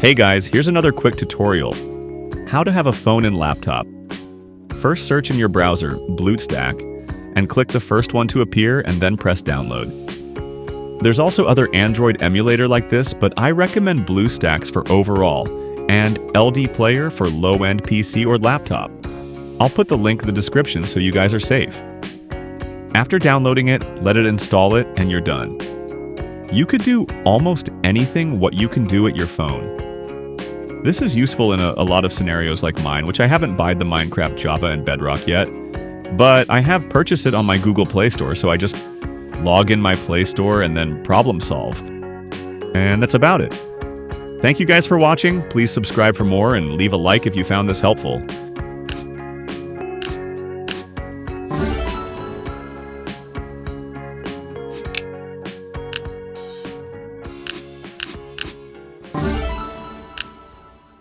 Hey guys, here's another quick tutorial. How to have a phone and laptop. First search in your browser, BlueStack, and click the first one to appear and then press download. There's also other Android emulator like this, but I recommend BlueStacks for overall and LD Player for low-end PC or laptop. I'll put the link in the description so you guys are safe. After downloading it, let it install it and you're done. You could do almost anything what you can do at your phone. This is useful in a lot of scenarios like mine, which I haven't buyed the Minecraft Java and Bedrock yet, but I have purchased it on my Google Play Store, so I just log in my Play Store and then problem solve. And that's about it. Thank you guys for watching. Please subscribe for more and leave a like if you found this helpful.